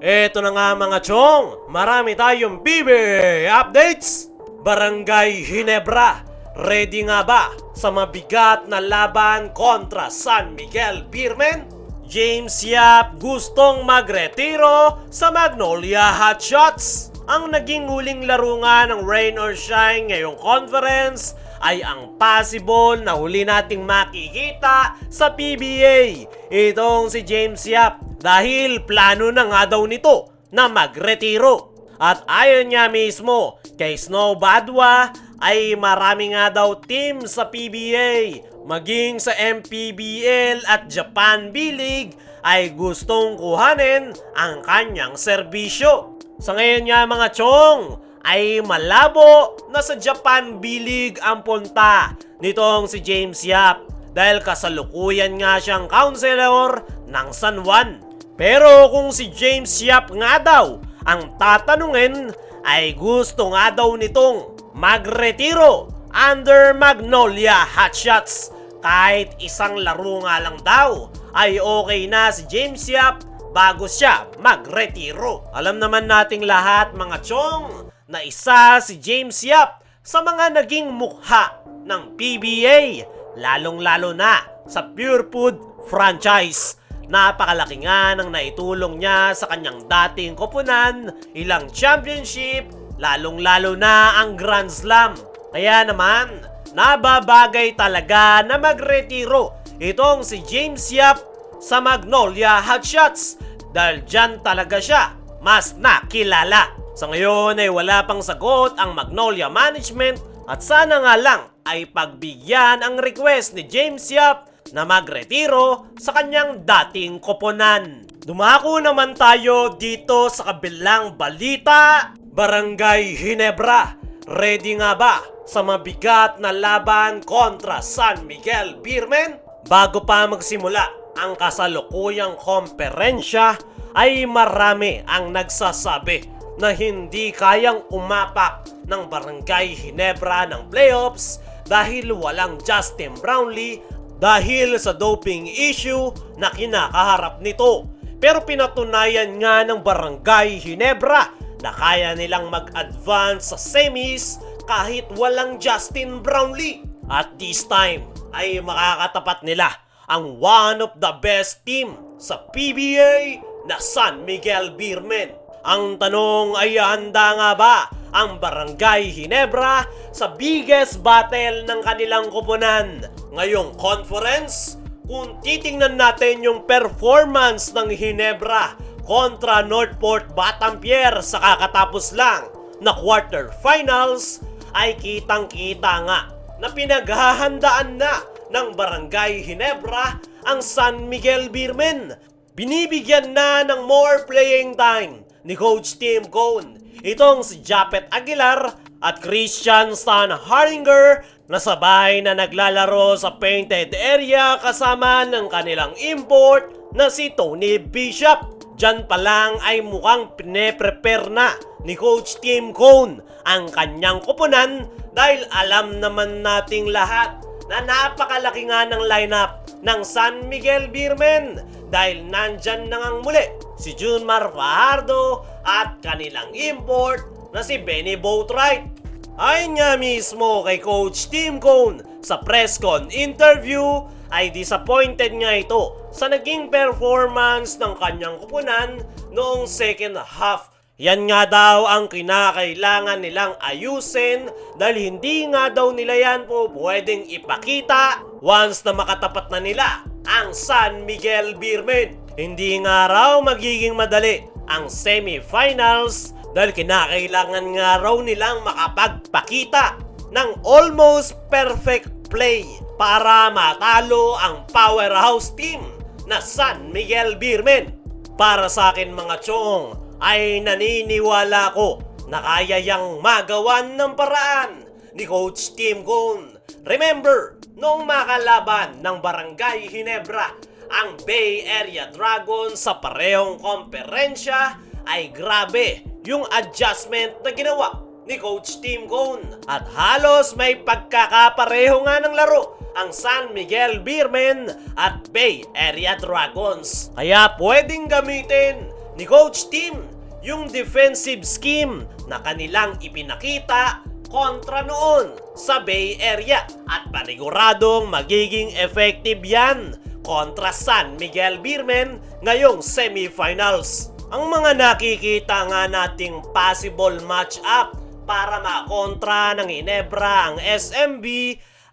Eto na nga mga chong, marami tayong PBA updates. Barangay Ginebra, ready nga ba sa mabigat na laban kontra San Miguel Beermen? James Yap gustong magretiro sa Magnolia Hotshots. Ang naging huling laro nga ng Rain or Shine ngayong conference ay ang possible na huli nating makikita sa PBA. Itong si James Yap dahil plano na nga daw nito na magretiro. At ayon niya mismo kay Snow Badwa ay marami nga daw team sa PBA maging sa MPBL at Japan B-League ay gustong kuhanin ang kanyang serbisyo. Sa ngayon nga mga chong ay malabo na sa Japan B-League ang punta nitong si James Yap dahil kasalukuyan nga siyang counselor ng San Juan. Pero kung si James Yap nga daw ang tatanungin ay gusto nga daw nitong magretiro under Magnolia Hotshots. Kahit isang laro nga lang daw ay okay na si James Yap bago siya magretiro. Alam naman nating lahat mga chong na isa si James Yap sa mga naging mukha ng PBA, lalong-lalo na sa Pure Food franchise. Napakalaki nga ng naitulong niya sa kanyang dating koponan, ilang championship, lalong-lalo na ang Grand Slam. Kaya naman, nababagay talaga na magretiro itong si James Yap sa Magnolia Hotshots dahil dyan talaga siya mas nakilala. Sa ngayon ay wala pang sagot ang Magnolia Management at sana nga lang ay pagbigyan ang request ni James Yap na magretiro sa kanyang dating koponan. Dumako naman tayo dito sa kabilang balita. Barangay Ginebra, ready nga ba sa mabigat na laban kontra San Miguel Beermen? Bago pa magsimula ang kasalukuyang komperensya ay marami ang nagsasabi na hindi kayang umapak ng Barangay Ginebra ng playoffs dahil walang Justin Brownlee dahil sa doping issue na kinakaharap nito. Pero pinatunayan nga ng Barangay Ginebra na kaya nilang mag-advance sa semis kahit walang Justin Brownlee. At this time ay makakatapat nila ang one of the best team sa PBA na San Miguel Beermen. Ang tanong ay handa nga ba ang Barangay Ginebra sa biggest battle ng kanilang koponan ngayong conference? Kung titingnan natin yung performance ng Ginebra kontra Northport Batampier sa kakatapos lang na quarterfinals ay kitang-kita nga na pinaghahandaan na ng Barangay Ginebra ang San Miguel Beermen. Binibigyan na ng more playing time ni Coach Tim Cone itong si Japet Aguilar at Christian Stan Haringer na sabay na naglalaro sa painted area kasama ng kanilang import na si Tony Bishop. Diyan pa lang ay mukhang pine-prepare na ni Coach Tim Cone ang kanyang koponan dahil alam naman nating lahat na napakalaki nga ng lineup ng San Miguel Beermen dahil nandyan na ngang muli si Junmar Fajardo at kanilang import na si Benny Boatwright. Ayon nga mismo kay Coach Tim Cone sa press con interview ay disappointed nga ito sa naging performance ng kanyang koponan noong second half. Yan nga daw ang kinakailangan nilang ayusin dahil hindi nga daw nila yan po pwedeng ipakita once na makatapat na nila ang San Miguel Beermen. Hindi nga raw magiging madali ang semifinals dahil kinakailangan nga raw nilang makapagpakita ng almost perfect play para matalo ang powerhouse team na San Miguel Beermen. Para sa akin mga chong ay naniniwala ko na kaya yang magawan ng paraan ni Coach Tim Cone. Remember, noong makalaban ng Barangay Ginebra ang Bay Area Dragons sa parehong komperensya ay grabe yung adjustment na ginawa ni Coach Tim Cone. At halos may pagkakapareho nga ng laro ang San Miguel Beermen at Bay Area Dragons. Kaya pwedeng gamitin ni Coach Tim yung defensive scheme na kanilang ipinakita kontra noon sa Bay Area at paniguradong magiging effective yan kontra San Miguel Beermen ngayong semifinals. Ang mga nakikita nga nating possible match-up para makontra ng Ginebra ang SMB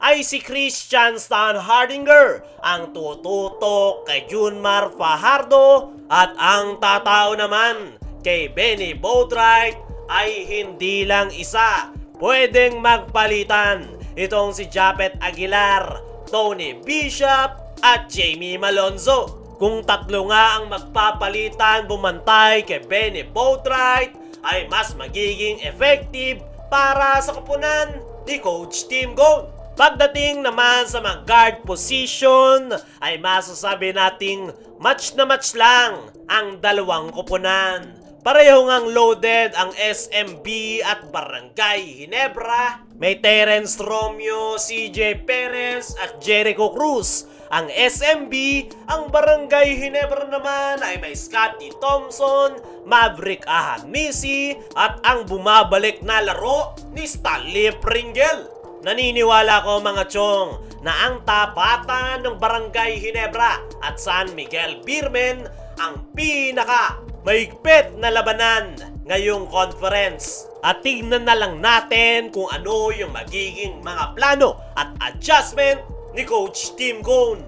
ay si Christian Stan Hardinger, ang tututok kay Junmar Fajardo at ang tatao naman kay Benny Boatwright ay hindi lang isa. Pwedeng magpalitan itong si Japet Aguilar, Tony Bishop at Jamie Malonzo. Kung tatlo nga ang magpapalitan bumantay kay Benny Boatwright ay mas magiging effective para sa koponan ni Coach Tim Cone. Pagdating naman sa mga guard position ay masasabi nating match na match lang ang dalawang koponan. Pareho ngang loaded ang SMB at Barangay Ginebra. May Terence Romeo, CJ Perez at Jericho Cruz. Ang SMB, ang Barangay Ginebra naman ay may Scotty Thompson, Maverick Ahanisi at ang bumabalik na laro ni Stanley Pringle. Naniniwala ko mga chong na ang tapatan ng Barangay Ginebra at San Miguel Beermen ang pinaka mahigpit na labanan ngayong conference. At tignan na lang natin kung ano yung magiging mga plano at adjustment ni Coach Tim Cone.